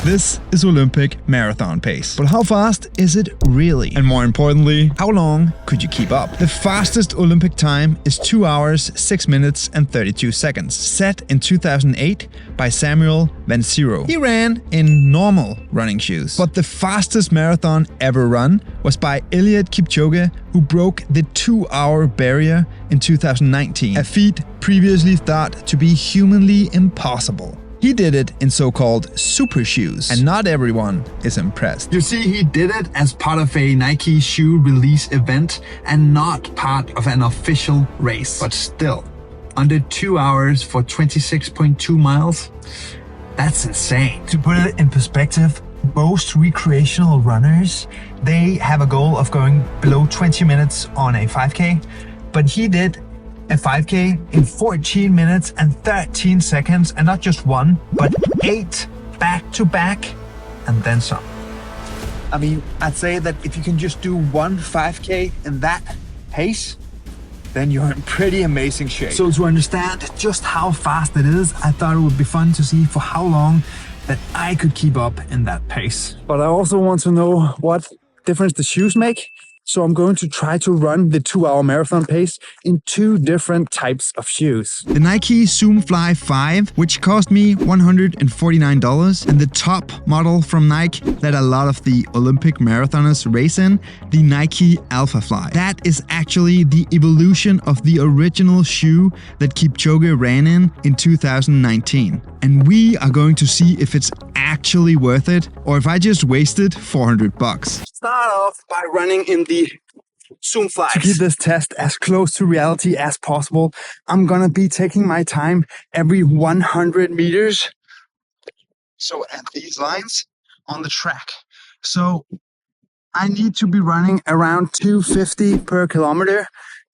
This is Olympic marathon pace. But how fast is it really? And more importantly, how long could you keep up? The fastest Olympic time is 2 hours, 6 minutes and 32 seconds, set in 2008 by Samuel Vanzero. He ran in normal running shoes. But the fastest marathon ever run was by Eliud Kipchoge, who broke the 2-hour barrier in 2019, a feat previously thought to be humanly impossible. He did it in so-called super shoes, and not everyone is impressed. You see, he did it as part of a Nike shoe release event and not part of an official race. But still, under 2 hours for 26.2 miles, that's insane. To put it in perspective, most recreational runners, they have a goal of going below 20 minutes on a 5K, but he did a 5K in 14 minutes and 13 seconds, and not just one, but 8 back-to-back, and then some. I mean, I'd say that if you can just do one 5K in that pace, then you're in pretty amazing shape. So to understand just how fast it is, I thought it would be fun to see for how long that I could keep up in that pace. But I also want to know what difference the shoes make. So I'm going to try to run the 2-hour marathon pace in 2 different types of shoes. The Nike Zoom Fly 5, which cost me $149, and the top model from Nike that a lot of the Olympic marathoners race in, the Nike Alpha Fly. That is actually the evolution of the original shoe that Kipchoge ran in 2019. And we are going to see if it's actually worth it, or if I just wasted $400. Start off by running in the Zoom Flies. To keep this test as close to reality as possible, I'm gonna be taking my time every 100 meters. So at these lines on the track. So I need to be running around 250 per kilometer,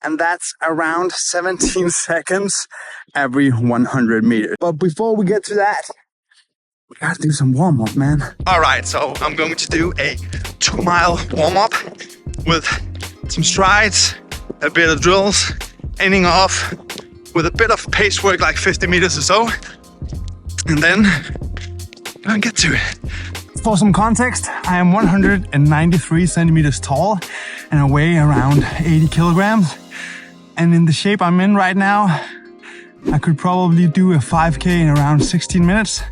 and that's around 17 seconds every 100 meters. But before we get to that, we gotta do some warm-up, man. All right, so I'm going to do a 2-mile warm-up with some strides, a bit of drills, ending off with a bit of pace work, like 50 meters or so, and then gonna get to it. For some context, I am 193 centimeters tall and I weigh around 80 kilograms. And in the shape I'm in right now, I could probably do a 5K in around 16 minutes.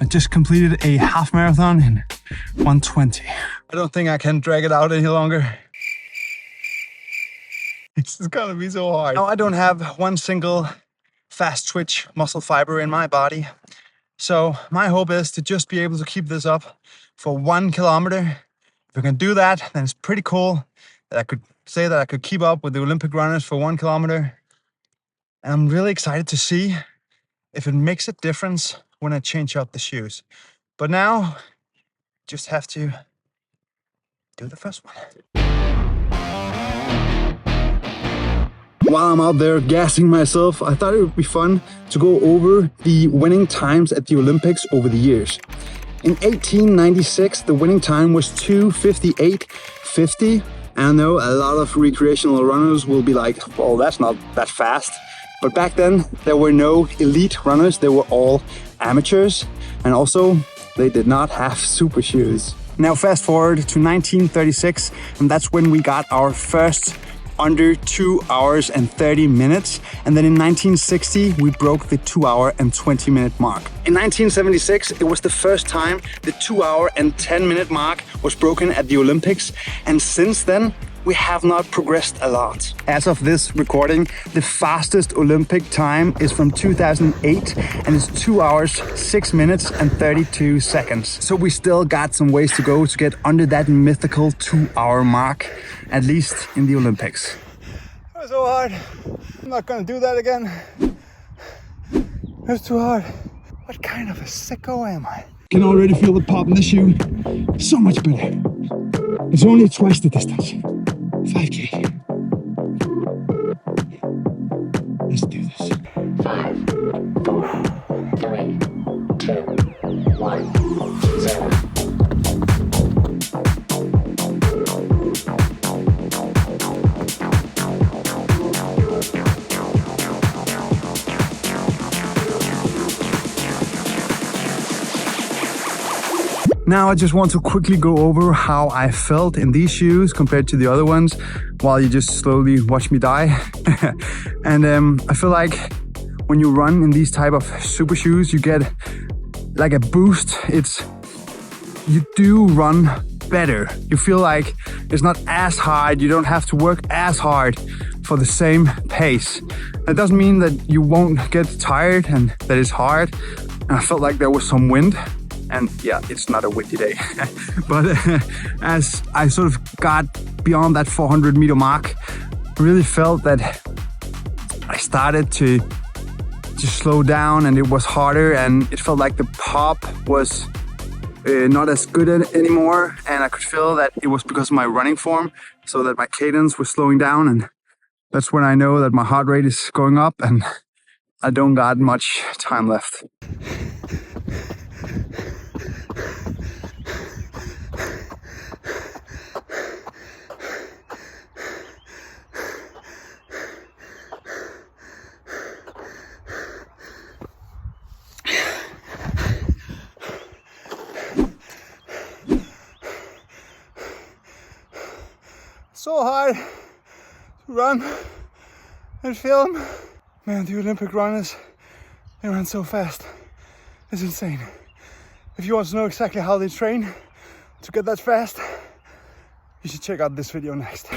I just completed a half marathon in 1:20. I don't think I can drag it out any longer. This is gonna be so hard. Now, I don't have one single fast twitch muscle fiber in my body. So my hope is to just be able to keep this up for 1 kilometer. If I can do that, then it's pretty cool that I could say that I could keep up with the Olympic runners for 1 kilometer. And I'm really excited to see if it makes a difference when I change out the shoes. But now, just have to do the first one. While I'm out there gassing myself, I thought it would be fun to go over the winning times at the Olympics over the years. In 1896, the winning time was 2:58.50. I know a lot of recreational runners will be like, well, that's not that fast. But back then, there were no elite runners. They were all amateurs. And also, they did not have super shoes. Now fast forward to 1936, and that's when we got our first under 2 hours and 30 minutes. And then in 1960, we broke the 2 hour and 20 minute mark. In 1976, it was the first time the 2 hour and 10 minute mark was broken at the Olympics. And since then, we have not progressed a lot. As of this recording, the fastest Olympic time is from 2008 and it's 2 hours, 6 minutes and 32 seconds. So we still got some ways to go to get under that mythical 2 hour mark, at least in the Olympics. That was so hard. I'm not gonna do that again. It was too hard. What kind of a sicko am I? I can already feel the pop in the shoe. So much better. It's only twice the distance. 5K. Let's do this. 5, 4, 3, 2, 1, 0. Now I just want to quickly go over how I felt in these shoes compared to the other ones while you just slowly watch me die. And I feel like when you run in these type of super shoes, you get like a boost. You do run better. You feel like it's not as hard. You don't have to work as hard for the same pace. That doesn't mean that you won't get tired and that it's hard. And I felt like there was some wind. And yeah, it's not a windy day. But as I sort of got beyond that 400 meter mark, I really felt that I started to slow down and it was harder, and it felt like the pop was not as good anymore. And I could feel that it was because of my running form, so that my cadence was slowing down. And that's when I know that my heart rate is going up and I don't got much time left. So hard to run and film. Man, the Olympic runners, they run so fast. It's insane. If you want to know exactly how they train to get that fast, you should check out this video next.